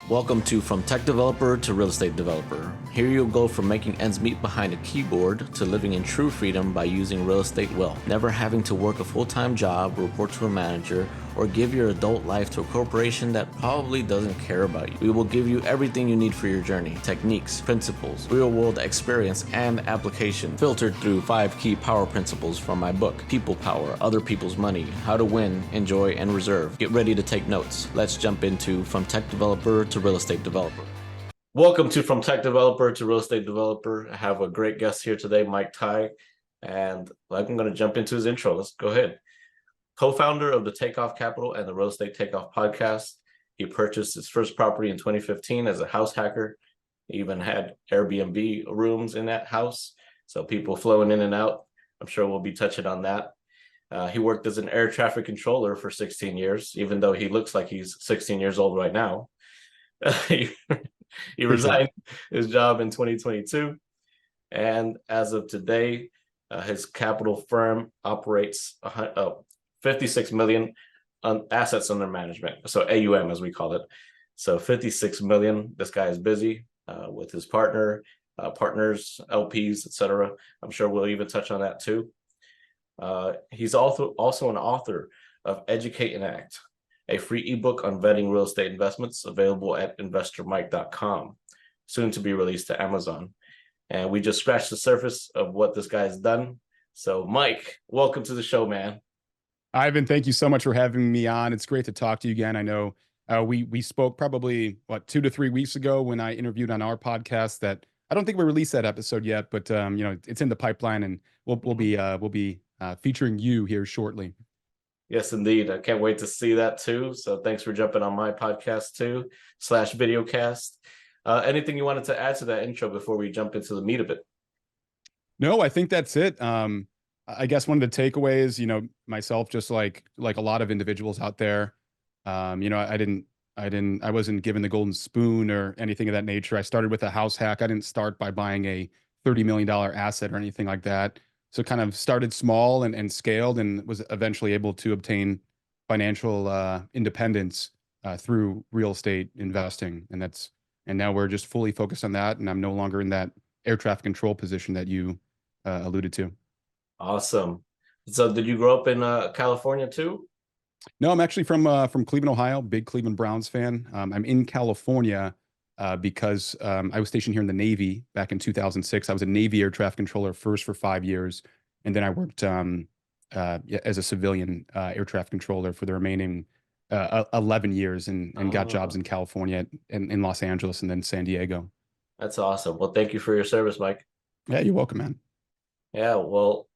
Welcome to From Tech Developer to Real Estate Developer. Here you'll go from making ends meet behind a keyboard to living in true freedom by using real estate well. Never having to work a full-time job, report to a manager, or give your adult life to a corporation that probably doesn't care about you. We will give you everything you need for your journey: techniques, principles, real-world experience, and application, filtered through 5 key power principles from my book, People Power, Other People's Money, How to Win, Enjoy, and Reserve. Get ready to take notes. Let's jump into From Tech Developer to Real Estate Developer. Welcome to From Tech Developer to Real Estate Developer. I have a great guest here today, Mike Tighe, and I'm going to jump into his intro. Let's go ahead. Co-founder of the Takeoff Capital and the Real Estate Takeoff podcast. He purchased his first property in 2015 as a house hacker. He even had Airbnb rooms in that house, so people flowing in and out. I'm sure we'll be touching on that. He worked as an air traffic controller for 16 years, even though he looks like he's 16 years old right now. He resigned his job in 2022. And as of today, his capital firm operates 56 million assets under management. So AUM, as we call it. So 56 million. This guy is busy with his partners, LPs, etc. I'm sure we'll even touch on that too. He's also an author of Educate and Act, a free ebook on vetting real estate investments available at investormike.com, soon to be released to Amazon. And we just scratched the surface of what this guy's done. So Mike, welcome to the show, man. Ivan, thank you so much for having me on. It's great to talk to you again. I know we spoke probably 2 to 3 weeks ago when I interviewed on our podcast. That I don't think we released that episode yet, but it's in the pipeline, and we'll be featuring you here shortly. Yes, indeed. I can't wait to see that too. So thanks for jumping on my podcast too /videocast. Anything you wanted to add to that intro before we jump into the meat of it? No, I think that's it. I guess one of the takeaways, myself, just like a lot of individuals out there, I wasn't given the golden spoon or anything of that nature. I started with a house hack. I didn't start by buying a $30 million asset or anything like that. So kind of started small and scaled, and was eventually able to obtain financial independence through real estate investing. And now we're just fully focused on that. And I'm no longer in that air traffic control position that you alluded to. Awesome. So did you grow up in California too? No, I'm actually from Cleveland, Ohio. Big Cleveland Browns fan. I'm in California because I was stationed here in the Navy back in 2006. I was a Navy air traffic controller first for 5 years, and then I worked as a civilian air traffic controller for the remaining 11 years, and got jobs in California, in Los Angeles, and then San Diego. That's awesome. Well, thank you for your service, Mike. Yeah, you're welcome, man. Yeah, well,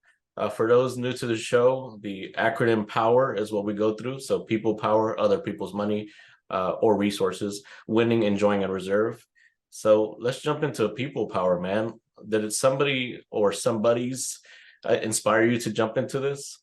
for those new to the show, the acronym POWER is what we go through. So people power, other people's money or resources, winning, enjoying, and reserve. So let's jump into people power, man. Did somebody or somebody's inspire you to jump into this?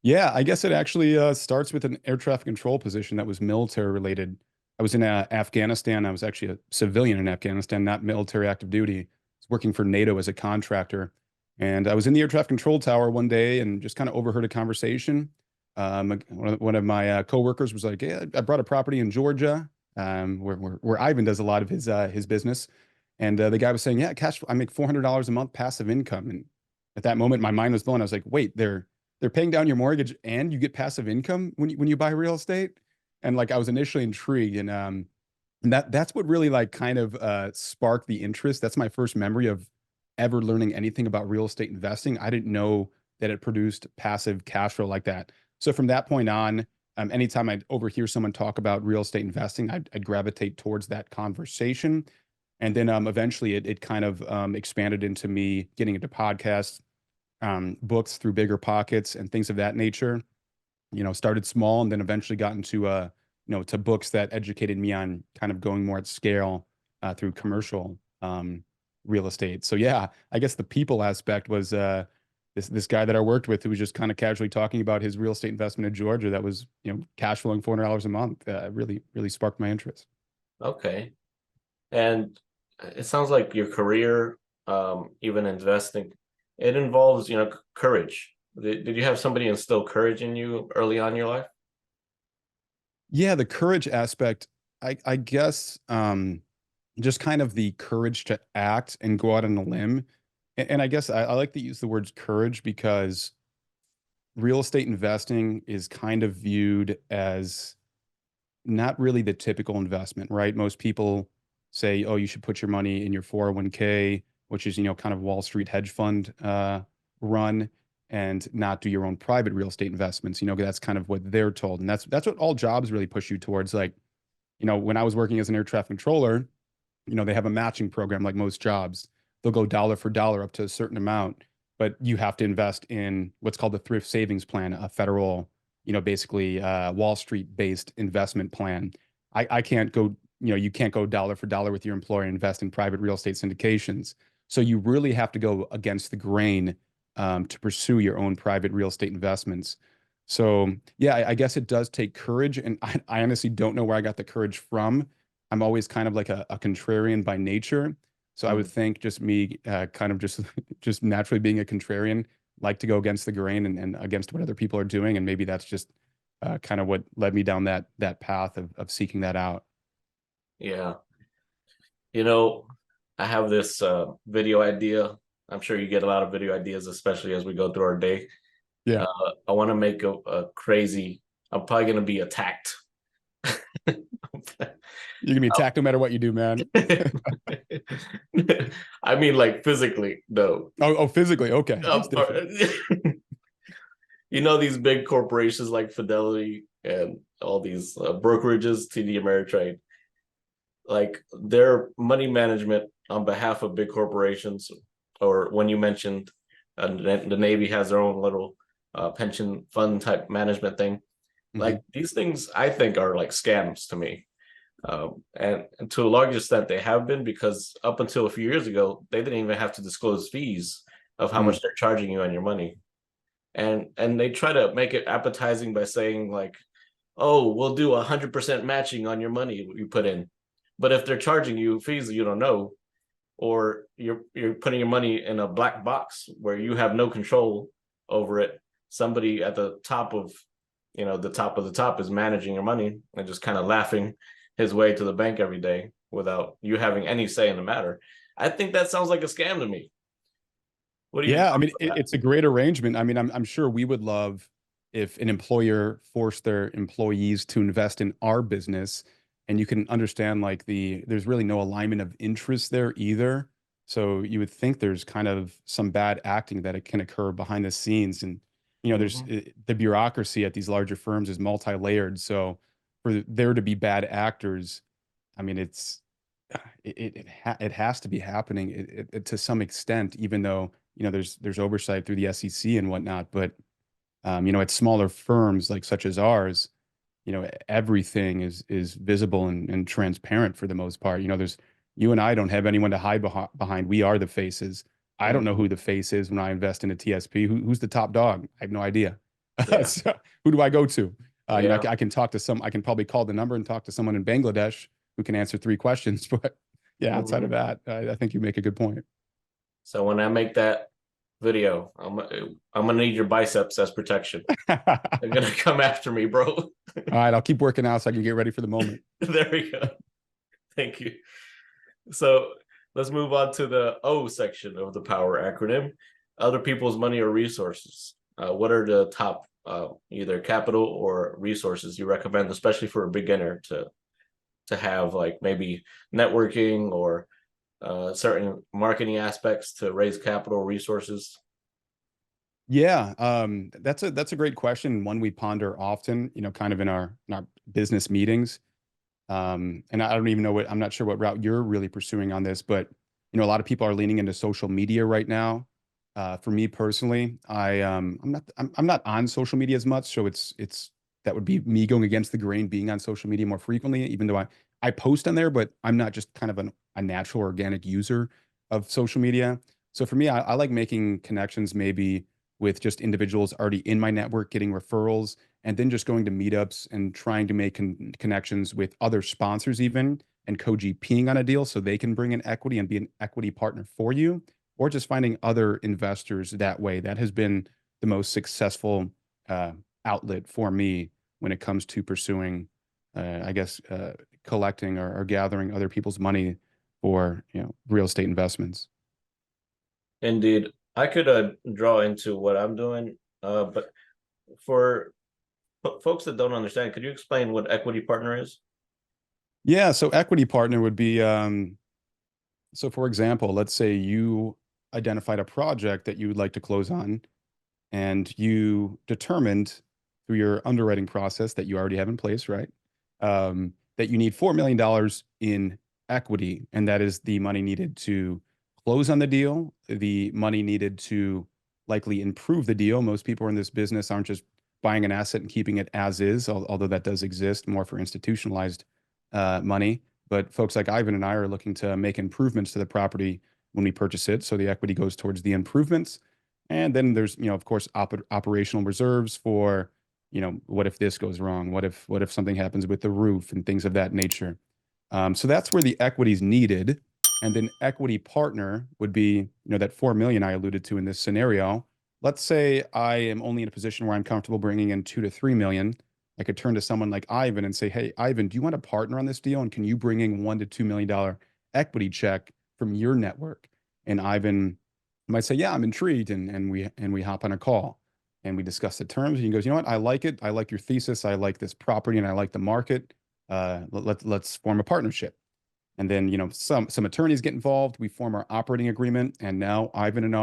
Yeah, I guess it actually starts with an air traffic control position that was military related. I was in Afghanistan. I was actually a civilian in Afghanistan, not military active duty. I was working for NATO as a contractor. And I was in the air traffic control tower one day and just kind of overheard a conversation. One of my coworkers was like, "Yeah, I brought a property in Georgia, where Ivan does a lot of his business." And the guy was saying, "Yeah, I make $400 a month passive income." And at that moment, my mind was blown. I was like, "Wait, they're paying down your mortgage and you get passive income when you buy real estate?" And like I was initially intrigued, and that's what really like kind of sparked the interest. That's my first memory of ever learning anything about real estate investing. I didn't know that it produced passive cash flow like that. So from that point on, anytime I'd overhear someone talk about real estate investing, I'd gravitate towards that conversation. And then eventually it kind of expanded into me getting into podcasts, books through Bigger Pockets and things of that nature. Started small and then eventually got into to books that educated me on kind of going more at scale through commercial real estate. So yeah, I guess the people aspect was this guy that I worked with who was just kind of casually talking about his real estate investment in Georgia that was cash flowing $400 a month. Really sparked my interest. Okay. And it sounds like your career, even investing, it involves courage. Did you have somebody instill courage in you early on in your life? Yeah, the courage aspect, I guess just kind of the courage to act and go out on a limb. And I guess I like to use the words courage because real estate investing is kind of viewed as not really the typical investment, right? Most people say, oh, you should put your money in your 401k, which is, kind of Wall Street hedge fund run, and not do your own private real estate investments. That's kind of what they're told. And that's what all jobs really push you towards. Like, when I was working as an air traffic controller, they have a matching program like most jobs. They'll go dollar for dollar up to a certain amount, but you have to invest in what's called the thrift savings plan, a federal, basically Wall Street based investment plan. I can't go, you can't go dollar for dollar with your employer and invest in private real estate syndications. So you really have to go against the grain to pursue your own private real estate investments. So yeah, I guess it does take courage, and I honestly don't know where I got the courage from. I'm always kind of like a contrarian by nature. So I would Mm. think just me kind of just just naturally being a contrarian, like to go against the grain and against what other people are doing. And maybe that's just kind of what led me down that path of seeking that out. Yeah. You know, I have this video idea. I'm sure you get a lot of video ideas, especially as we go through our day. Yeah. I want to make a crazy, I'm probably going to be attacked. You're gonna be attacked no matter what you do, man. I mean, like physically, no. Oh, physically. Okay. That's Um, different. you know, these big corporations like Fidelity and all these brokerages, TD Ameritrade, like their money management on behalf of big corporations, or when you mentioned the Navy has their own little pension fund type management thing. Hmm. Like these things, I think are like scams to me. And to a large extent, they have been because up until a few years ago, they didn't even have to disclose fees of how Mm. much they're charging you on your money. And they try to make it appetizing by saying like, "Oh, we'll do 100% matching on your money you put in." But if they're charging you fees that you don't know, or you're putting your money in a black box where you have no control over it, somebody at the top of the top of the top is managing your money and just kind of laughing his way to the bank every day without you having any say in the matter. I think that sounds like a scam to me. What do you Yeah, I thought mean, about it's a great arrangement. I mean, I'm sure we would love if an employer forced their employees to invest in our business, and you can understand like there's really no alignment of interest there either. So you would think there's kind of some bad acting that it can occur behind the scenes, and that? there's the bureaucracy at these larger firms is multi-layered. So for there to be bad actors, I mean, it has to be happening to some extent, even though there's oversight through the SEC and whatnot. But at smaller firms like such as ours, everything is visible and transparent for the most part. There's you and I don't have anyone to hide behind. We are the faces. I don't Mm, know who the face is when I invest in a TSP. Who's the top dog? I have no idea. yeah, So who do I go to? yeah. I can talk to some. I can probably call the number and talk to someone in Bangladesh who can answer three questions. But yeah, outside of Mhm. that, I think you make a good point. So when I make that video, I'm gonna need your biceps as protection. All They're gonna come after me, bro. right, I'll keep working out so I can get ready for the moment. There we go. Thank you. So let's move on to the O section of the power acronym: other people's money or resources. What are the top either capital or resources you recommend, especially for a beginner to have, like maybe networking or certain marketing aspects to raise capital resources? Yeah, that's a great question, one we ponder often, kind of in our business meetings. And I don't even know I'm not sure what route you're really pursuing on this, but a lot of people are leaning into social media right now. For me personally, I'm not on social media as much, so it's that would be me going against the grain, being on social media more frequently, even though I post on there, but I'm not just kind of a natural organic user of social media. So for me, I like making connections maybe with just individuals already in my network, getting referrals, and then just going to meetups and trying to make connections with other sponsors even and co-GPing on a deal so they can bring in equity and be an equity partner for you, or just finding other investors that way. That has been the most successful uh, outlet for me when it comes to pursuing, I guess, collecting or gathering other people's money for, real estate investments. Indeed. I could draw into what I'm doing, but for folks that don't understand, could you explain what equity partner is? Yeah, so equity partner would be, so for example, let's say you identified a project that you would like to close on, and you determined through your underwriting process that you already have in place, right? That you need $4 million in equity, and that is the money needed to close on the deal, the money needed to likely improve the deal. Most people in this business aren't just buying an asset and keeping it as is, although that does exist more for institutionalized money. But folks like Ivan and I are looking to make improvements to the property when we purchase it. So the equity goes towards the improvements. And then there's, of course, operational reserves for, what if this goes wrong? What if something happens with the roof and things of that nature? So that's where the equity is needed. And then equity partner would be, that 4 million I alluded to in this scenario. Let's say I am only in a position where I'm comfortable bringing in 2 to 3 million. I could turn to someone like Ivan and say, "Hey, Ivan, do you want to partner on this deal? And can you bring in $1 to $2 million equity check from your network?" And Ivan might say, "Yeah, I'm intrigued," and we hop on a call and we discuss the terms. And he goes, "You know what? I like it. I like your thesis. I like this property, and I like the market. Let's form a partnership." And then, some attorneys get involved. We form our operating agreement, and now Ivan and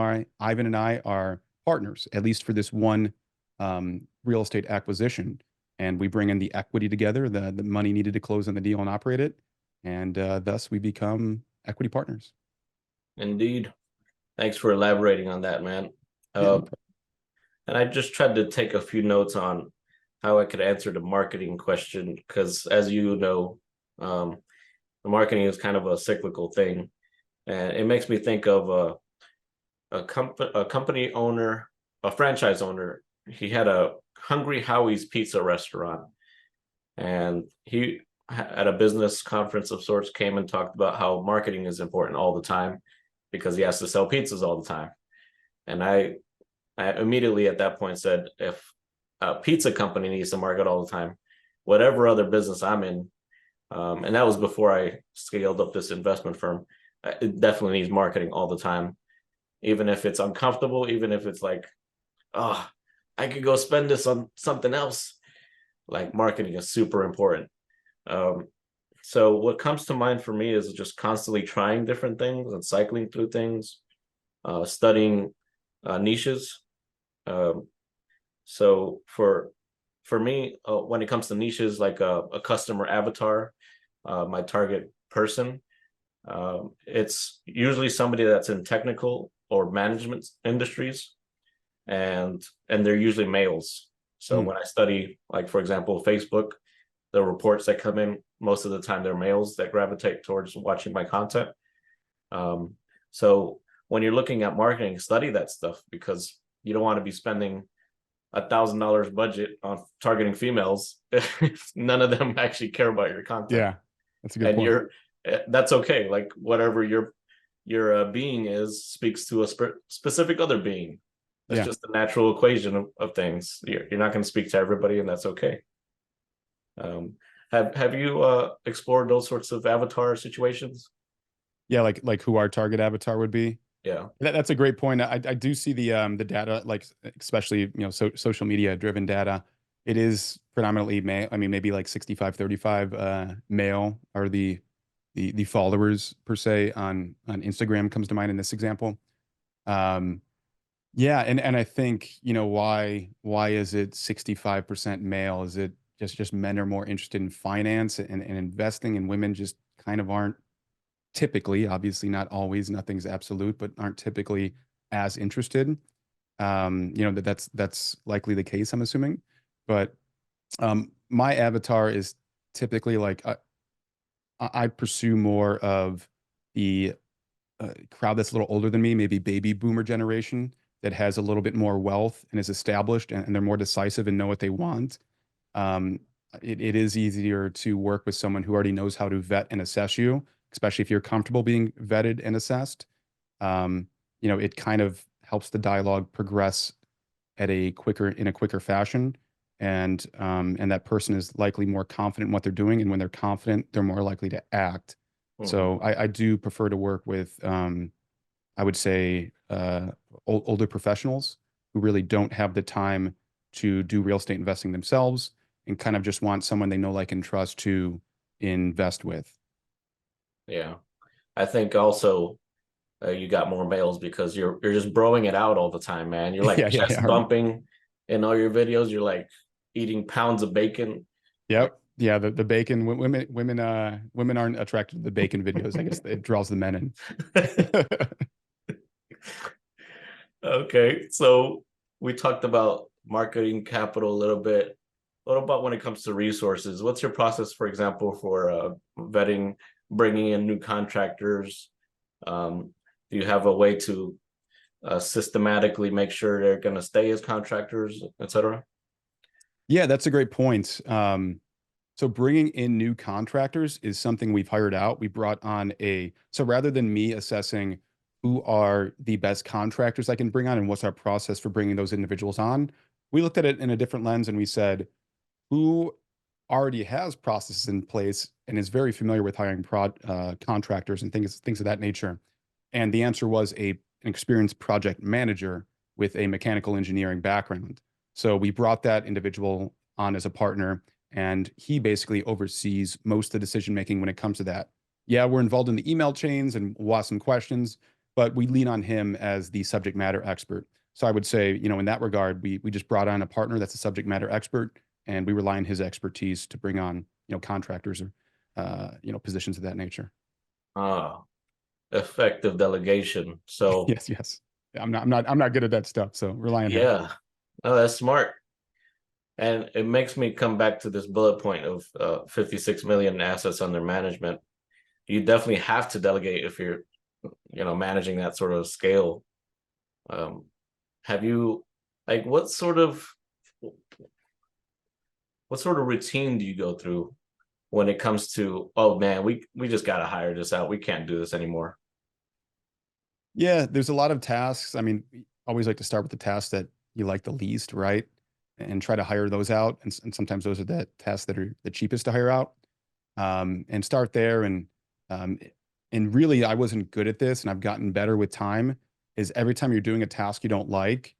I are partners, at least for this one real estate acquisition. And we bring in the equity together, the money needed to close on the deal and operate it, and thus we become equity partners. Indeed. Thanks for elaborating on that, man. Yeah, no Uh, problem. and I just tried to take a few notes on how I could answer the marketing question because, as you know, um, the marketing is kind of a cyclical thing, and it makes me think of a company owner, a franchise owner. He had a Hungry Howie's Pizza restaurant, and he at a business conference of sorts came and talked about how marketing is important all the time because he has to sell pizzas all the time. And I immediately at that point said, if a pizza company needs to market all the time, whatever other business I'm in, and that was before I scaled up this investment firm, it definitely needs marketing all the time, even if it's uncomfortable, even if it's like, oh, I could go spend this on something else. Like marketing is super important. Um, so what comes to mind for me is just constantly trying different things and cycling through things, studying niches. Um, so for me, when it comes to niches, like a customer avatar, my target person, it's usually somebody that's in technical or management industries, and they're usually males. So Hmm. when I study, like for example, Facebook, the reports that come in, most of the time they're males that gravitate towards watching my content. Um, so when you're looking at marketing, study that stuff because you don't want to be spending $1,000 budget on targeting females if none of them actually care about your content. Yeah, that's a good And point. that's okay. Like whatever your being is speaks to a specific other being. That's Yeah. just the natural equation of things. You're not going to speak to everybody, and that's okay. Um, have you explored those sorts of avatar situations? Yeah, like who our target avatar would be. Yeah. That's a great point. I do see the data, like especially social media driven data. It is predominantly male. I mean, maybe like 65-35 male are the followers per se on Instagram comes to mind in this example. Um, yeah, and I think, why is it 65% male? Is it just men are more interested in finance and investing, and women just kind of aren't typically, obviously not always, nothing's absolute, but aren't typically as interested. That's likely the case, I'm assuming. But my avatar is typically like I pursue more of the crowd that's a little older than me, maybe baby boomer generation that has a little bit more wealth and is established, and they're more decisive and know what they want. Um, it is easier to work with someone who already knows how to vet and assess you, especially if you're comfortable being vetted and assessed. It kind of helps the dialogue progress in a quicker fashion. and that person is likely more confident in what they're doing, and when they're confident, they're more likely to act. Mhm. So I do prefer to work with I would say older professionals who really don't have the time to do real estate investing themselves and kind of just want someone they know, like, and trust to invest with. Yeah. I think also you got more males because you're just broing it out all the time, man. You're like Yeah, yeah, chest yeah. bumping in all your videos. You're like eating pounds of bacon. Like, Yep. Yeah, the bacon women aren't attracted to the bacon videos. I guess it draws the men in. okay, so we talked about marketing capital a little bit. What about when it comes to resources? What's your process, for example, for vetting, bringing in new contractors? Do you have a way to systematically make sure they're going to stay as contractors, etc.? Yeah, that's a great point. So bringing in new contractors is something we've hired out. We brought on so rather than me assessing who are the best contractors I can bring on and what's our process for bringing those individuals on, we looked at it in a different lens and we said, who already has processes in place and is very familiar with hiring contractors and things of that nature? And the answer was an experienced project manager with a mechanical engineering background. So we brought that individual on as a partner, and he basically oversees most of the decision making when it comes to that. Yeah, we're involved in the email chains and we'll ask some questions, but we lean on him as the subject matter expert. So I would say, in that regard, we just brought on a partner that's a subject matter expert, and we rely on his expertise to bring on, contractors or, positions of that nature. Ah, effective delegation. So Yes, yes. I'm not good at that stuff, so rely on him. yeah, oh, that's smart. And it makes me come back to this bullet point of 56 million assets under management. You definitely have to delegate if you're, managing that sort of scale. Um, have you, like, what sort of routine do you go through when it comes to, oh man, we just got to hire this out. We can't do this anymore. Yeah, there's a lot of tasks. I mean, always like to start with the tasks that you like the least, right? And try to hire those out. And sometimes those are the tasks that are the cheapest to hire out. And start there. Um, and really, I wasn't good at this, and I've gotten better with time. Is every time you're doing a task you don't like,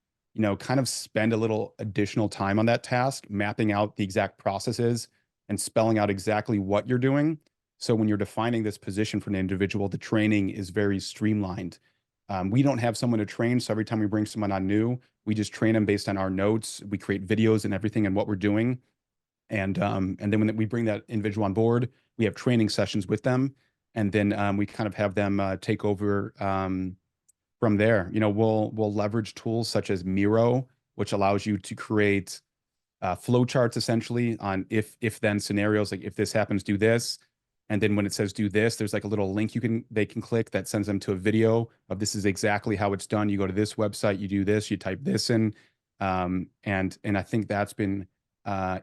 kind of spend a little additional time on that task, mapping out the exact processes and spelling out exactly what you're doing. So when you're defining this position for an individual, the training is very streamlined. We don't have someone to train, so every time we bring someone on new, we just train them based on our notes. We create videos and everything and what we're doing, and then when we bring that individual on board, we have training sessions with them, and then we kind of have them take over from there. We'll leverage tools such as Miro, which allows you to create flow charts essentially on if then scenarios, like if this happens, do this. And then when it says do this, there's like a little link they can click that sends them to a video of this is exactly how it's done. You go to this website, you do this, you type this in. And I think that's been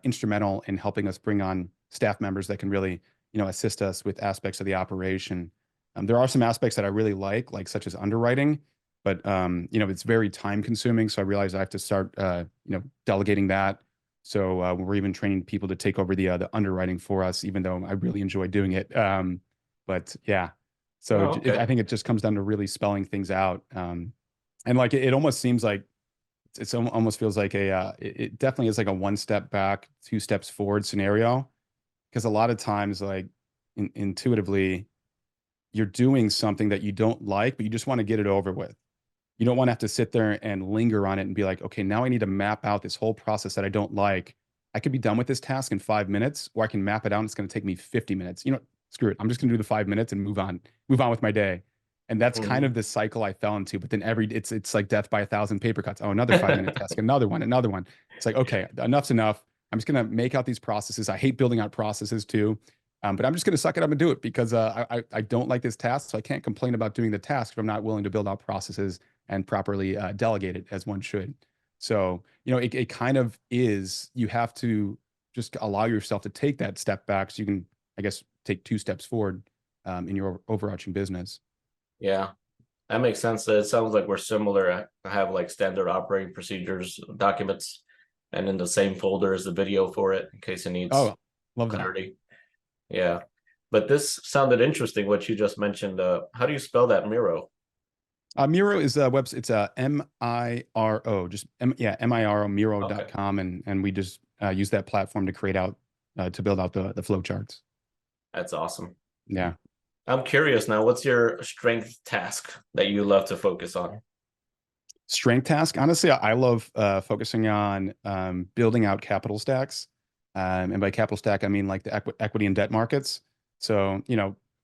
instrumental in helping us bring on staff members that can really, assist us with aspects of the operation. There are some aspects that I really like such as underwriting, but it's very time consuming. So I realize I have to start, delegating that. So we're even training people to take over the underwriting for us, even though I really enjoy doing it. But yeah, so Oh, I okay. think it just comes down to really spelling things out. And like it almost seems like almost feels like it definitely is like a one step back, two steps forward scenario. Because a lot of times, like intuitively, you're doing something that you don't like, but you just want to get it over with. You don't want to have to sit there and linger on it and be like, okay, now I need to map out this whole process that I don't like. I could be done with this task in 5 minutes, or I can map it out and it's going to take me 50 minutes. Screw it. I'm just going to do the 5 minutes and move on with my day. And that's kind of Mhm. the cycle I fell into. But then it's like death by a thousand paper cuts. Oh, another 5 minute task, another one, another one. It's like, okay, enough's enough. I'm just going to make out these processes. I hate building out processes too. But I'm just going to suck it up and do it because I don't like this task. So I can't complain about doing the task if I'm not willing to build out processes and properly delegate it as one should. So, it kind of is, you have to just allow yourself to take that step back so you can, I guess, take two steps forward in your overarching business. Yeah, that makes sense. It sounds like we're similar. I have like standard operating procedures documents and in the same folder is the video for it in case it needs Oh, love that. clarity. Yeah. But this sounded interesting, what you just mentioned. How do you spell that, Miro? Miro is a website. It's a Miro, just yeah, Miro, Okay, Miro.com. And we just use that platform to create out, to build out the flow charts. that's awesome. Yeah. I'm curious now, what's your strength task that you love to focus on? Strength task. Honestly, I love focusing on building out capital stacks. And by capital stack, I mean like the equity and debt markets. So,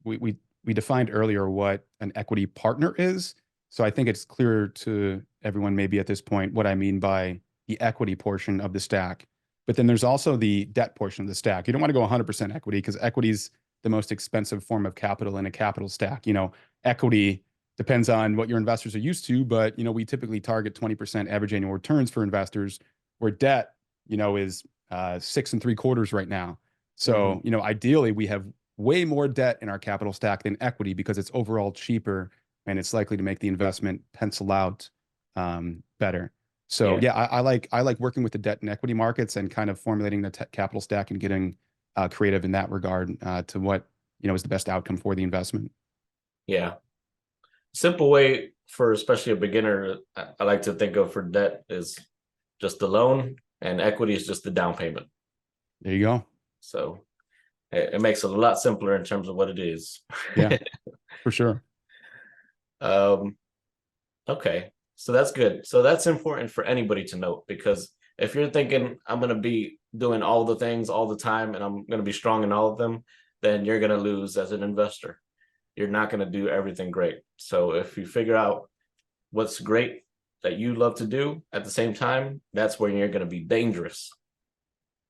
we defined earlier what an equity partner is. So I think it's clear to everyone maybe at this point what I mean by the equity portion of the stack. But then there's also the debt portion of the stack. You don't want to go 100% equity because equity is the most expensive form of capital in a capital stack. Equity depends on what your investors are used to, but we typically target 20% average annual returns for investors, where debt, is 6.75% right now. Mhm. So, ideally we have way more debt in our capital stack than equity because it's overall cheaper and it's likely to make the investment pencil out better. So Yeah, yeah, I like working with the debt and equity markets and kind of formulating the capital stack and getting creative in that regard to what is the best outcome for the investment. yeah. Simple way for especially a beginner, I like to think of for debt is just the loan, and equity is just the down payment. There you go. So it makes it a lot simpler in terms of what it is. Yeah, for sure. um, okay, so that's good. So that's important for anybody to note, because if you're thinking I'm going to be doing all the things all the time and I'm going to be strong in all of them, then you're going to lose as an investor. You're not going to do everything great. So if you figure out what's great that you love to do at the same time, that's where you're going to be dangerous.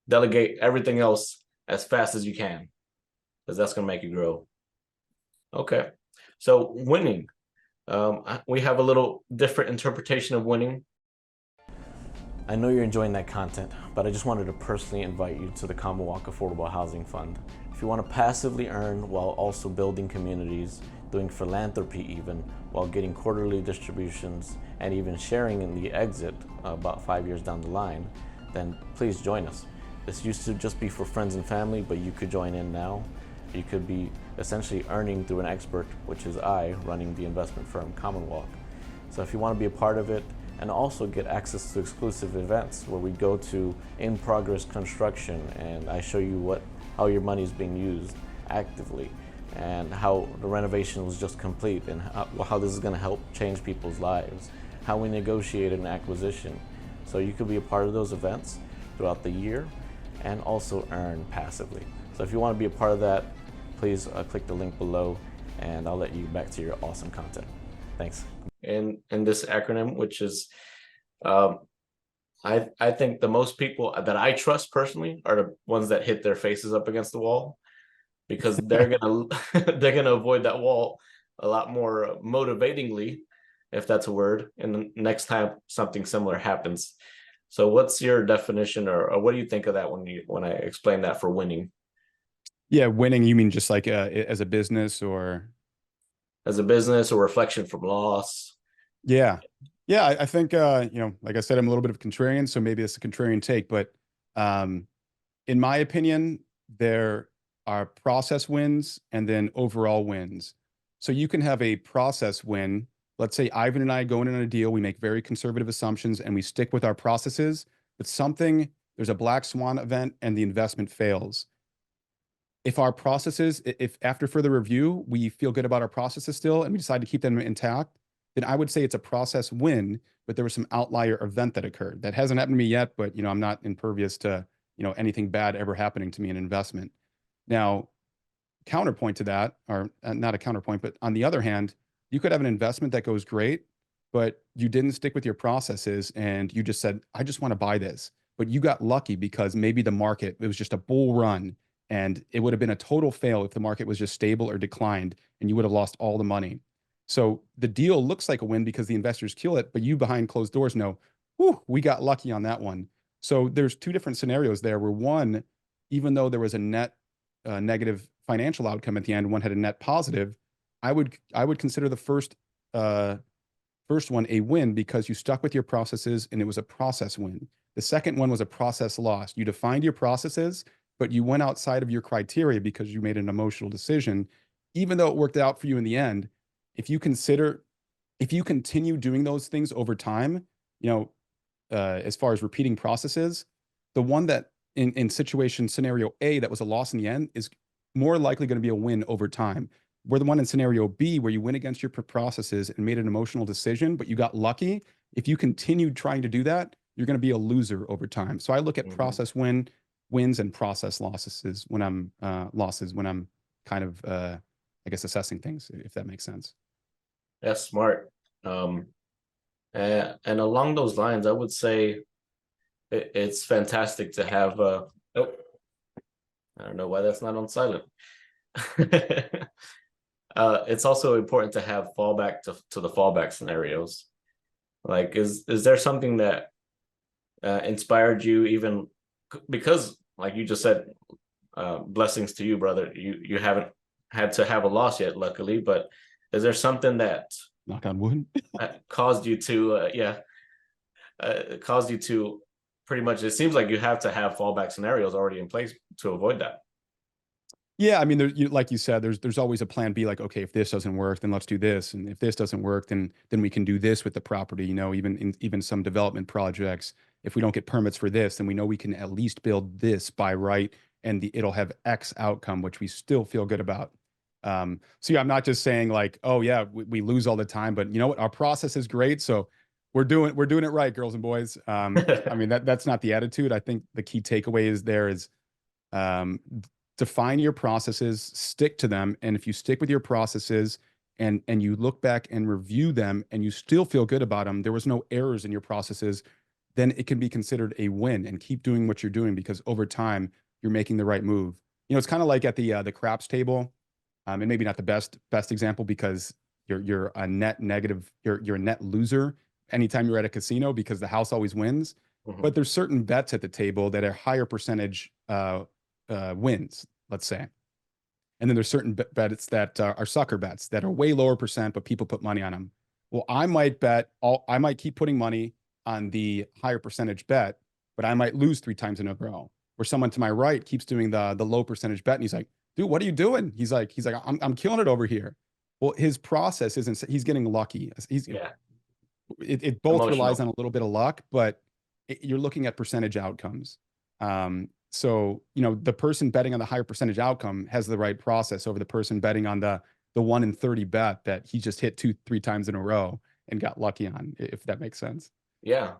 Delegate everything else as fast as you can, because that's going to make you grow. Okay. So winning. We have a little different interpretation of winning. I know you're enjoying that content, but I just wanted to personally invite you to the Commonwealth Affordable Housing Fund. If you want to passively earn while also building communities, doing philanthropy even, while getting quarterly distributions and even sharing in the exit about 5 years down the line, then please join us. This used to just be for friends and family, but you could join in now. You could be essentially earning through an expert, which is I, running the investment firm Commonwealth. So if you want to be a part of it, and also get access to exclusive events where we go to in-progress construction and I show you how your money is being used actively, and how the renovation was just complete, and how this is going to help change people's lives, how we negotiated an acquisition. So you could be a part of those events throughout the year and also earn passively. So if you want to be a part of that, please click the link below and I'll let you back to your awesome content. Thanks. And this acronym, which is, I think the most people that I trust personally are the ones that hit their faces up against the wall, because they're gonna they're gonna avoid that wall a lot more motivatingly, if that's a word, and the next time something similar happens. So what's your definition, or what do you think of that when I explain that for winning? Yeah, winning, you mean just like as a business or? As a business, or reflection from loss? Yeah. Yeah, I think like I said, I'm a little bit of a contrarian, so maybe it's a contrarian take, but um, in my opinion, there are process wins and then overall wins. So you can have a process win. Let's say Ivan and I go in on a deal, we make very conservative assumptions and we stick with our processes, but there's a black swan event and the investment fails. If our processes, if after further review, we feel good about our processes still and we decide to keep them intact, then I would say it's a process win, but there was some outlier event that occurred. That hasn't happened to me yet, but I'm not impervious to, anything bad ever happening to me in investment. Now, counterpoint to that, or not a counterpoint, but on the other hand, you could have an investment that goes great, but you didn't stick with your processes and you just said, I just want to buy this. But you got lucky because maybe the market, it was just a bull run and it would have been a total fail if the market was just stable or declined and you would have lost all the money. So the deal looks like a win because the investors kill it, but you behind closed doors know, whew, we got lucky on that one. So there's two different scenarios there where one, even though there was a net negative financial outcome at the end, one had a net positive. I would consider the first one a win because you stuck with your processes and it was a process win. The second one was a process loss. You defined your processes, but you went outside of your criteria because you made an emotional decision. Even though it worked out for you in the end, if you consider, if you continue doing those things over time, you know, as far as repeating processes, the one that in situation scenario A that was a loss in the end is more likely going to be a win over time. Where the one in scenario B where you went against your processes and made an emotional decision, but you got lucky. If you continued trying to do that, you're going to be a loser over time. So I look at Hmm. wins and process losses when I'm kind of I guess assessing things, if that makes sense. That's smart. Um, and along those lines, I would say it's fantastic to have. Oh, I don't know why that's not on silent. It's also important to have fallback to the fallback scenarios. Like, is there something that inspired you even because, like you just said, blessings to you, brother. You haven't had to have a loss yet, luckily. But is there something that Knock on wood. caused you to, caused you to pretty much? It seems like you have to have fallback scenarios already in place to avoid that. Yeah, I mean, like you said, there's always a plan B. Like, okay, if this doesn't work, then let's do this, and if this doesn't work, then we can do this with the property. You know, even some development projects, if we don't get permits for this, then we know we can at least build this by right, and it'll have X outcome, which we still feel good about. So yeah, I'm not just saying like, oh yeah, we lose all the time, but you know what, our process is great, so we're doing it right, girls and boys. I mean that's not the attitude. I think the key takeaway is um, define your processes, stick to them, and if you stick with your processes and you look back and review them and you still feel good about them, there was no errors in your processes, then it can be considered a win, and keep doing what you're doing because over time you're making the right move. You know, it's kind of like at the craps table, and maybe not the best example because you're a net negative, you're a net loser anytime you're at a casino because the house always wins. Mhm. But there's certain bets at the table that are higher percentage wins, let's say. And then there's certain bets that are sucker bets that are way lower percent, but people put money on them. Well, I might keep putting money on the higher percentage bet, but I might lose 3 times in a row. Where someone to my right keeps doing the low percentage bet, and he's like, "Dude, what are you doing?" He's like, I'm killing it over here. Well, his process isn't. He's getting lucky. Yeah, It both relies emotional. on a little bit of luck, but you're looking at percentage outcomes. So you know the person betting on the higher percentage outcome has the right process over the person betting on the 1 in 30 bet that he just hit 2, 3 times in a row and got lucky on, if that makes sense. Yeah.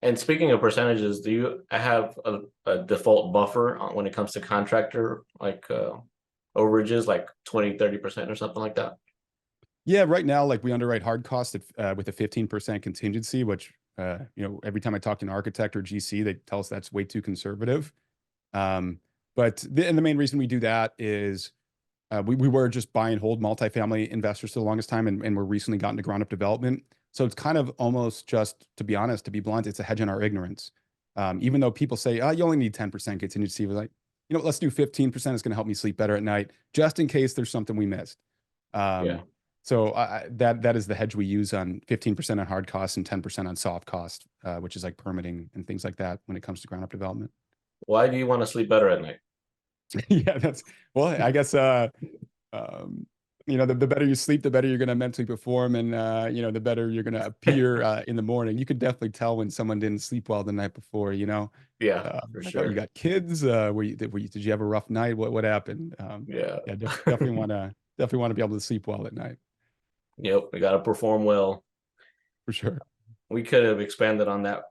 And speaking of percentages, do you have a default buffer when it comes to contractor like overages, like 20, 30% or something like that? Yeah, right now, like we underwrite hard cost with a 15% contingency, which you know, every time I talk to an architect or GC, they tell us that's way too conservative. Um, and the main reason we do that is we were just buy and hold multifamily investors for the longest time, and we're recently gotten to ground up development. So it's kind of almost just, to be honest, to be blunt, it's a hedge on our ignorance. Even though people say, oh, you only need 10% contingency, we're like, you know, let's do 15%. It's going to help me sleep better at night, just in case there's something we missed. Yeah. Um, so that is the hedge we use on 15% on hard costs and 10% on soft cost, which is like permitting and things like that when it comes to ground up development. Why do you want to sleep better at night? Yeah, that's well, I guess um, you know, the better you sleep, the better you're going to mentally perform, and you know, the better you're going to appear in the morning. You could definitely tell when someone didn't sleep well the night before. You know, Yeah, for like, oh, you sure. got kids? Did you have a rough night? What happened? Yeah. Yeah, definitely want to be able to sleep well at night Yep, we got to perform well. for sure. We could have expanded on that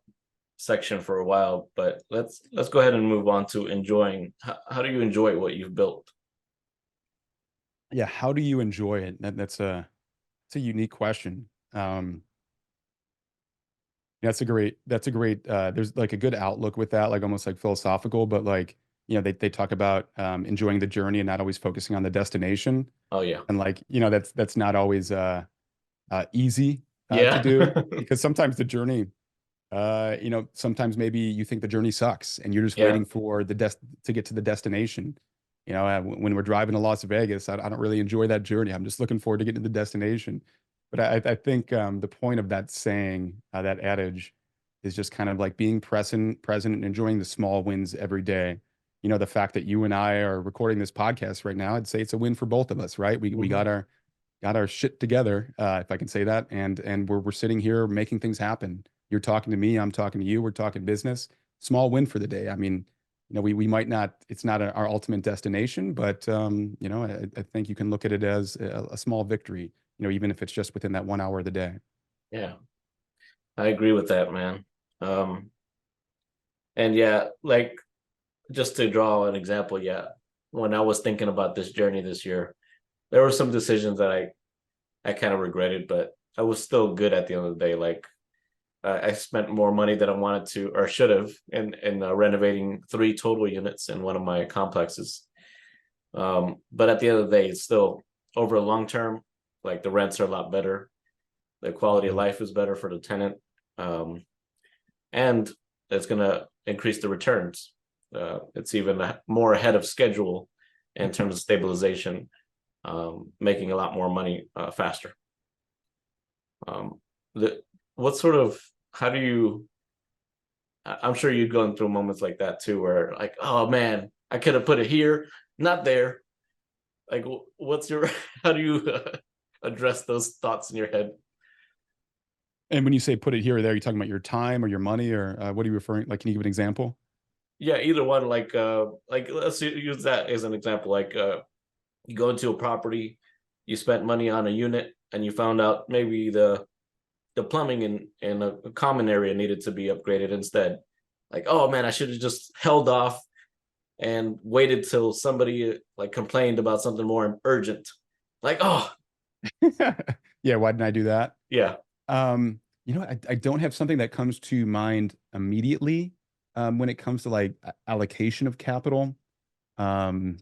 section for a while, but let's go ahead and move on to enjoying. How do you enjoy what you've built? Yeah, how do you enjoy it? That's a unique question. That's a great there's like a good outlook with that, like almost like philosophical, but like, you know, they talk about enjoying the journey and not always focusing on the destination. Oh yeah. And like, you know, that's not always easy to Yeah. do, because sometimes the journey, you know, sometimes maybe you think the journey sucks and you're just Yeah. waiting for the to get to the destination. You know, when we're driving to Las Vegas, I don't really enjoy that journey. I'm just looking forward to getting to the destination. But I think the point of that saying, that adage, is just kind of like being present and enjoying the small wins every day. You know, the fact that you and I are recording this podcast right now, I'd say it's a win for both of us, right? We Hmm. got our shit together, if I can say that, and we're sitting here making things happen. You're talking to me, I'm talking to you, we're talking business. Small win for the day. I mean, you know, we might not, it's not our ultimate destination, but you know, I think you can look at it as a small victory, you know, even if it's just within that 1 hour of the day. Yeah, I agree with that, man. And yeah, like just to draw an example, yeah, when I was thinking about this journey this year, there were some decisions that I kind of regretted, but I was still good at the end of the day. Like I spent more money than I wanted to or should have in renovating 3 total units in one of my complexes. But at the end of the day, it's still over a long term. Like the rents are a lot better, the quality of Mhm. life is better for the tenant, um, and it's going to increase the returns. It's even more ahead of schedule in terms of stabilization, making a lot more money faster. Um, the, what sort of how do you? I'm sure you've gone through moments like that too, where like, oh man, I could have put it here, not there. Like, what's your? How do you address those thoughts in your head? And when you say put it here or there, you're talking about your time or your money or what are you referring? Like, can you give an example? Yeah, either one. Like let's use that as an example. Like, you go into a property, you spent money on a unit, and you found out maybe the plumbing in a common area needed to be upgraded instead. Like, oh man, I should have just held off and waited till somebody like complained about something more urgent. Like, oh Yeah, why didn't I do that? yeah, You know, I don't have something that comes to mind immediately when it comes to like allocation of capital. Um,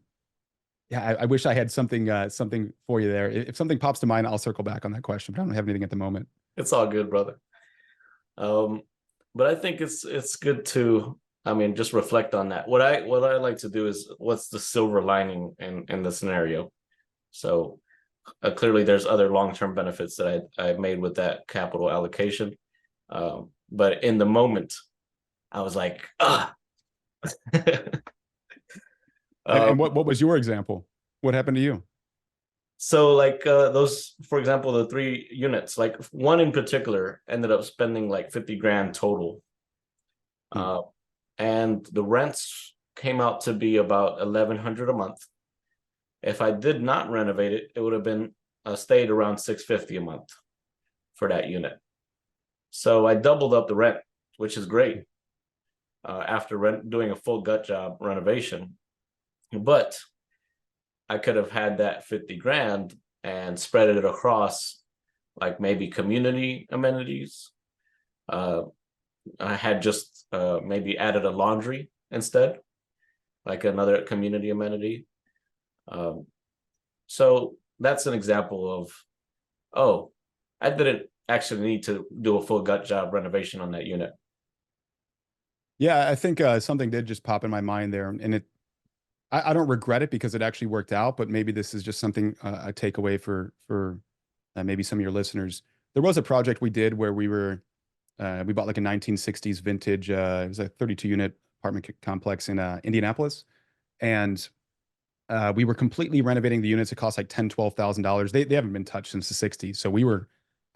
yeah, I wish I had something for you there. If something pops to mind, I'll circle back on that question, but I don't have anything at the moment. it's all good, brother. Um, but I think it's good to, I mean, just reflect on that. What I like to do is what's the silver lining in the scenario. So clearly, there's other long term benefits that I made with that capital allocation. But in the moment, I was like, ah. And um, what was your example? What happened to you? so like those, for example, the 3 units, like one in particular ended up spending like 50 grand total. Hmm. Uh, and the rents came out to be about 1,100 a month. If I did not renovate it, it would have been stayed around 650 a month for that unit. So I doubled up the rent, which is great after doing a full gut job renovation. But I could have had that 50 grand and spread it across like maybe community amenities. Uh, I had just maybe added a laundry instead, like another community amenity. Um, so that's an example of, oh, I didn't actually need to do a full gut job renovation on that unit. Yeah, I think something did just pop in my mind there, and I don't regret it because it actually worked out. But maybe this is just something I take away for maybe some of your listeners. There was a project we did where we bought like a 1960s vintage. It was a 32 unit apartment complex in Indianapolis, and we were completely renovating the units. It cost like $10,000, $12,000. They haven't been touched since the 60s. So we were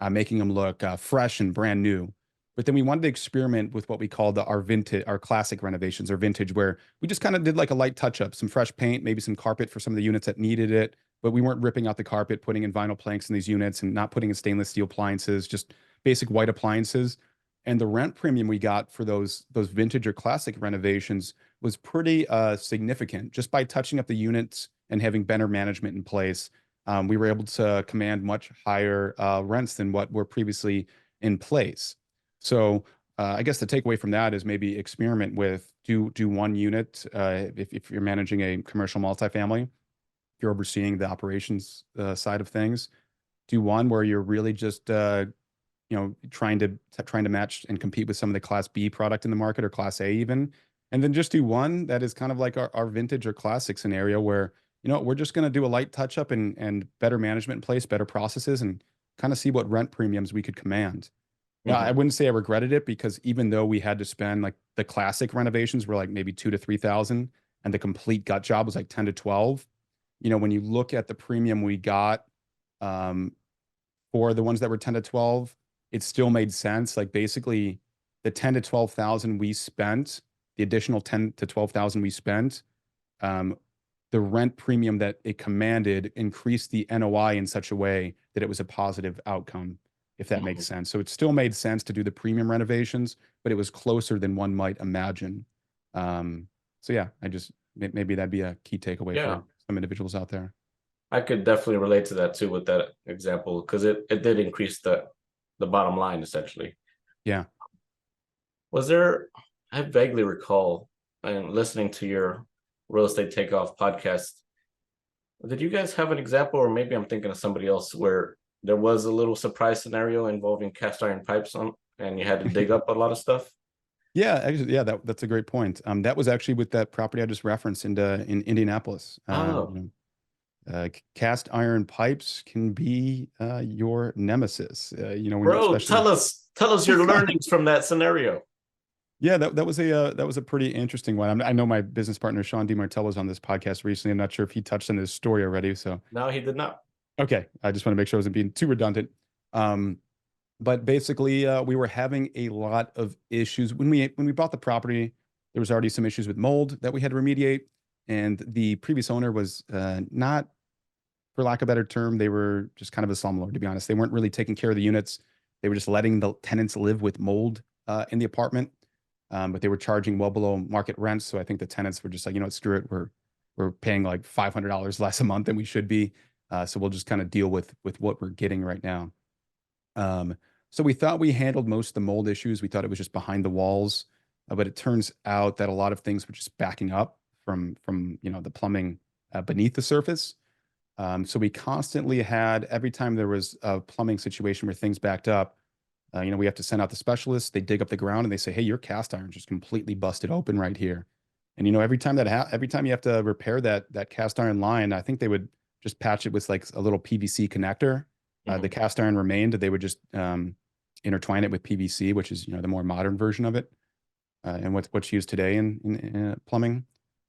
making them look fresh and brand new. But then we wanted to experiment with what we called our classic renovations or vintage, where we just kind of did like a light touch up, some fresh paint, maybe some carpet for some of the units that needed it. But we weren't ripping out the carpet, putting in vinyl planks in these units and not putting in stainless steel appliances, just basic white appliances. And the rent premium we got for those vintage or classic renovations was pretty significant. Just by touching up the units and having better management in place, we were able to command much higher rents than what were previously in place. So I guess the takeaway from that is maybe experiment with do one unit if you're managing a commercial multifamily, if you're overseeing the operations side of things, do one where you're really just you know, trying to match and compete with some of the Class B product in the market or Class A even, and then just do one that is kind of like our vintage or classic scenario where you know we're just going to do a light touch up and better management in place, better processes, and kind of see what rent premiums we could command. Now, I Hmm. wouldn't say I regretted it because even though we had to spend like the classic renovations were like maybe 2 to 3 thousand, and the complete gut job was like 10 to 12. When you look at the premium we got um, for the ones that were 10 to 12, it still made sense. Like basically the 10 to 12,000 we spent, the additional 10 to 12,000 we spent, um, the rent premium that it commanded increased the NOI in such a way that it was a positive outcome, if that makes Hmm. sense. So it still made sense to do the premium renovations, but it was closer than one might imagine. Um, so yeah, maybe that'd be a key takeaway Yeah, for some individuals out there. I could definitely relate to that too with that example because it did increase the bottom line essentially. Yeah. Was there? I vaguely recall and listening to your real estate takeoff podcast. Did you guys have an example, or maybe I'm thinking of somebody else where there was a little surprise scenario involving cast iron pipes on, and you had to dig up a lot of stuff? Yeah, actually, yeah, that's a great point. That was actually with that property I just referenced in Indianapolis. Oh, Cast iron pipes can be your nemesis. When you bro, especially tell us your learnings from that scenario. yeah, that was a pretty interesting one. I know my business partner Sean DeMartel was on this podcast recently. I'm not sure if he touched on this story already. So No, he did not. okay, I just want to make sure I wasn't being too redundant. Um, but basically, we were having a lot of issues when we bought the property. There was already some issues with mold that we had to remediate, and the previous owner was not, for lack of a better term, they were just kind of a slumlord, to be honest. They weren't really taking care of the units. They were just letting the tenants live with mold in the apartment, but they were charging well below market rent. So I think the tenants were just like, screw it. We're paying like $500 less a month than we should be. So we'll just kind of deal with what we're getting right now. Um, so we thought we handled most of the mold issues. We thought it was just behind the walls, but it turns out that a lot of things were just backing up from the plumbing beneath the surface. So we constantly had every time there was a plumbing situation where things backed up, we have to send out the specialists. They dig up the ground and they say, "Hey, your cast iron just completely busted open right here." And every time you have to repair that cast iron line, I think they would just patch it with like a little PVC connector. The Mhm. cast iron remained. They would just intertwine it with PVC, which is the more modern version of it, and what's used today in plumbing.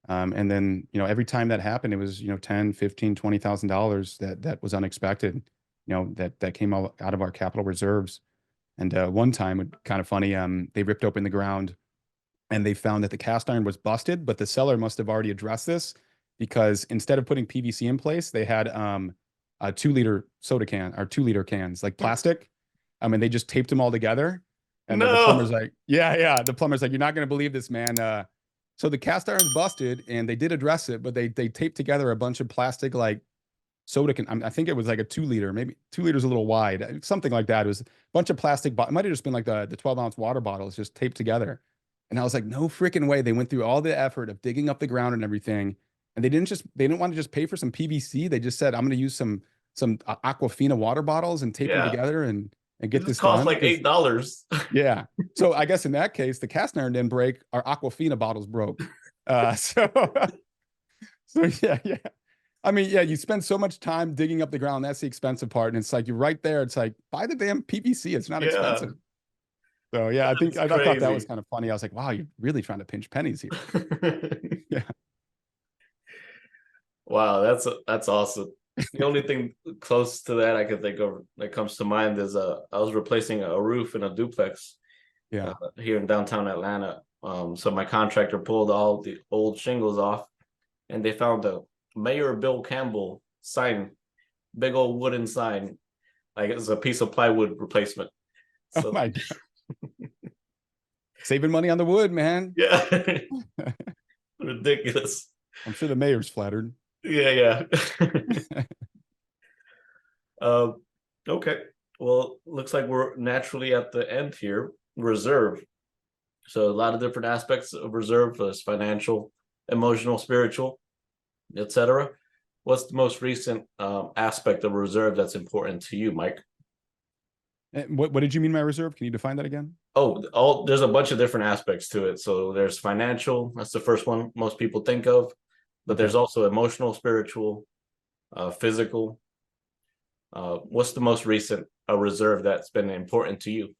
And then every time that happened, it was 10, 15, $20,000 that was unexpected. That came out of our capital reserves. And one time, kind of funny, they ripped open the ground and they found that the cast iron was busted, but the seller must have already addressed this because instead of putting PVC in place, they had a 2 liter soda can or 2 liter cans, like plastic. And they just taped them all together. And the plumber's No. like, yeah, yeah. The plumber's like, you're not going to believe this, man. So the cast iron's busted and they did address it, but they taped together a bunch of plastic, like soda can. I think it was like a 2 liter, maybe 2 liters a little wide, something like that. It was a bunch of plastic. It might have just been like the 12-ounce water bottles just taped together. And I was like, no freaking way. They went through all the effort of digging up the ground and everything, and they didn't want to just pay for some PVC. They just said, I'm going to use some Aquafina water bottles and tape them Yeah, together and it get just this cost done. like Because $8. yeah, so I guess in that case, the cast iron didn't break. Our Aquafina bottles broke. So so yeah, yeah. I mean, yeah, you spend so much time digging up the ground. That's the expensive part. And it's like you're right there. It's like buy the damn PVC. It's not Yeah, expensive. So yeah, that's I thought that was crazy. kind of funny. I was like, wow, you're really trying to pinch pennies here. Yeah. Wow, that's awesome. The only thing close to that I can think of that comes to mind is I was replacing a roof in a duplex Yeah. here in downtown Atlanta. So my contractor pulled all the old shingles off, and they found a Mayor Bill Campbell sign, big old wooden sign, like it's a piece of plywood replacement. Oh So my God. Saving money on the wood, man. yeah, ridiculous. I'm sure the mayor's flattered. Yeah, yeah. Uh, okay. Well, looks like we're naturally at the end here. Reserve. So a lot of different aspects of reserve: there's financial, emotional, spiritual, etc. What's the most recent aspect of reserve that's important to you, Mike? What did you mean by reserve? Can you define that again? Oh, all there's a bunch of different aspects to it. So there's financial, that's the first one most people think of, but Okay. there's also emotional, spiritual, physical. What's the most recent reserve that's been important to you?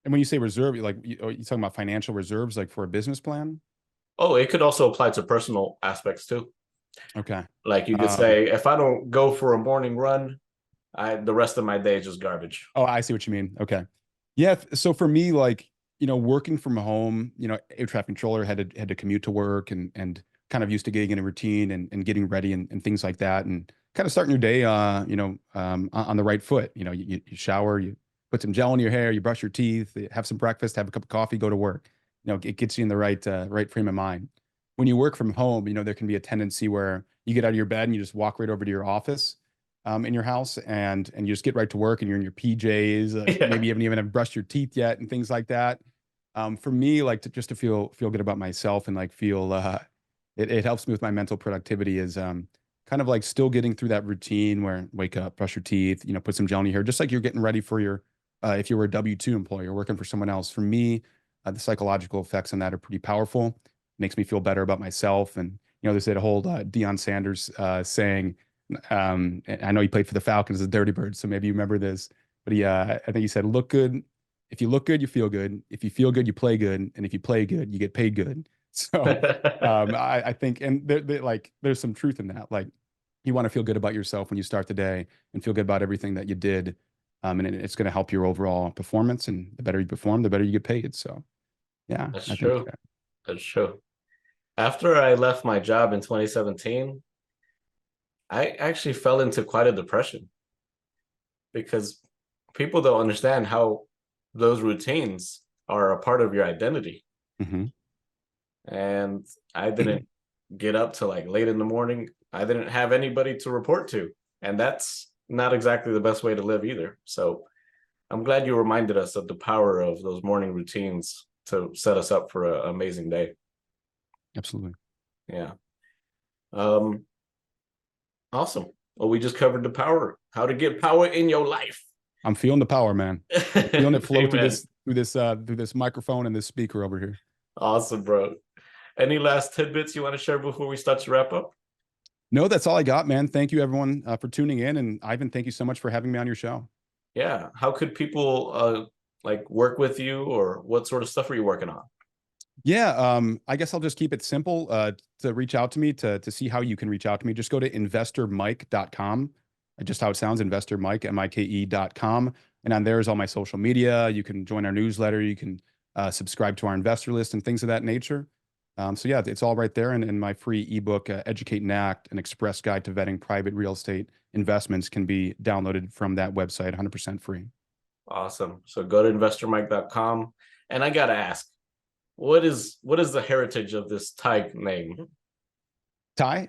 And when you say reserve, like are you talking about financial reserves, like for a business plan? Oh, it could also apply to personal aspects too. Okay. Like you could Um, say, if I don't go for a morning run, the rest of my day is just garbage. oh, I see what you mean. Okay. Yeah. So for me, like, working from home, air traffic controller had to commute to work and kind of used to getting in a routine and getting ready and things like that and kind of starting your day, on the right foot. You shower, you put some gel in your hair, you brush your teeth, have some breakfast, have a cup of coffee, go to work. It gets you in the right frame of mind. When you work from home, there can be a tendency where you get out of your bed and you just walk right over to your office in your house and you just get right to work and you're in your PJs, Yeah, maybe you haven't even have brushed your teeth yet and things like that. For me, like just to feel good about myself and like feel it helps me with my mental productivity is kind of like still getting through that routine where wake up, brush your teeth, put some gel in your hair, just like you're getting ready for your if you were a W-2 employee or working for someone else. For me, the psychological effects on that are pretty powerful. Makes me feel better about myself. And there's that whole Deion Sanders saying, and I know he played for the Falcons as a Dirty Bird, so maybe you remember this. But I think he said, "Look good. If you look good, you feel good. If you feel good, you play good. And if you play good, you get paid good." So I think, and like, there's some truth in that. Like, you want to feel good about yourself when you start the day and feel good about everything that you did. And it's going to help your overall performance. And the better you perform, the better you get paid. So, yeah, that's I think, true. That's true. After I left my job in 2017, I actually fell into quite a depression because people don't understand how those routines are a part of your identity. mhm. And I didn't get up till like late in the morning. I didn't have anybody to report to. And that's not exactly the best way to live either. So I'm glad you reminded us of the power of those morning routines to set us up for an amazing day. Absolutely. Yeah. Um, awesome. Well, we just covered the power, how to get power in your life. I'm feeling the power, man. I'm feeling it flow through Amen. this microphone and this speaker over here. Awesome, bro. Any last tidbits you want to share before we start to wrap up? No, that's all I got, man. Thank you everyone for tuning in, and Ivan, thank you so much for having me on your show. Yeah. How could people like work with you, or what sort of stuff are you working on? Yeah, I guess I'll just keep it simple. To reach out to me to see how you can reach out to me, just go to investormike.com. Just how it sounds, investormike, MIKE.com. And on there is all my social media. You can join our newsletter. You can subscribe to our investor list and things of that nature. So yeah, it's all right there. And in my free ebook, Educate and Act, an express guide to vetting private real estate investments can be downloaded from that website, 100% free. Awesome. So go to investormike.com. And I gotta ask, what is the heritage of this Tighe name? Ty,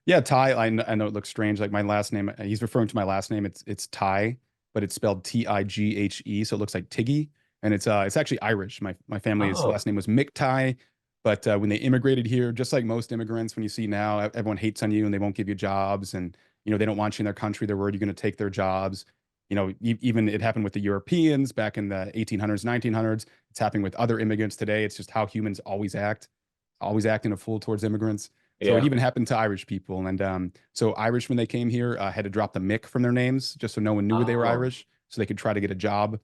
yeah, Ty. I know it looks strange. Like my last name, he's referring to my last name. It's Ty, but it's spelled Tighe, so it looks like Tiggy, and it's actually Irish. My family's Oh, last name was Mike Tighe, but when they immigrated here, just like most immigrants, when you see now, everyone hates on you and they won't give you jobs, and they don't want you in their country. They're worried you're going to take their jobs. Even it happened with the Europeans back in the 1800s, 1900s. It's happening with other immigrants today. It's just how humans always acting a fool towards immigrants. So it yeah. even happened to Irish people. And so Irish, when they came here, had to drop the Mick from their names just so no one knew they were Oh, Irish, so they could try to get a job.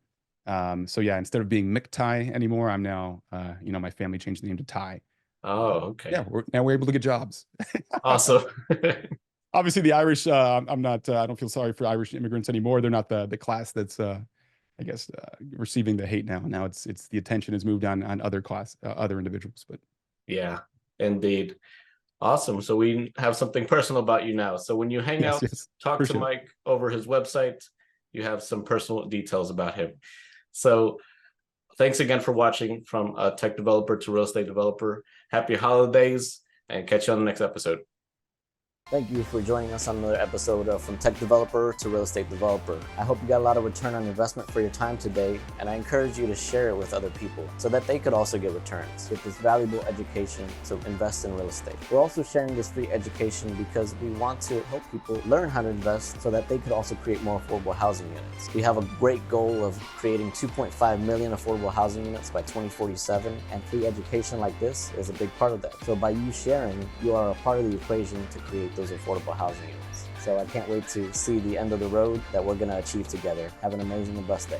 So yeah, instead of being Mick Ty anymore, I'm now, my family changed the name to Ty. oh, Yeah, okay. now we're able to get jobs. Awesome. Obviously, the Irish, I'm not, I don't feel sorry for Irish immigrants anymore. They're not the class that's, I guess, receiving the hate now. Now it's the attention has moved on other individuals. But Yeah, indeed. Awesome. So we have something personal about you now. So when you hang yes, out, yes, talk to appreciate it. Mike over his website, you have some personal details about him. So thanks again for watching From a Tech Developer to Real Estate Developer. Happy holidays and catch you on the next episode. Thank you for joining us on another episode of From Tech Developer to Real Estate Developer. I hope you got a lot of return on investment for your time today, and I encourage you to share it with other people so that they could also get returns, get this valuable education to invest in real estate. We're also sharing this free education because we want to help people learn how to invest so that they could also create more affordable housing units. We have a great goal of creating 2.5 million affordable housing units by 2047, and free education like this is a big part of that. So by you sharing, you are a part of the equation to create those affordable housing units. So I can't wait to see the end of the road that we're going to achieve together. Have an amazing and blessed day.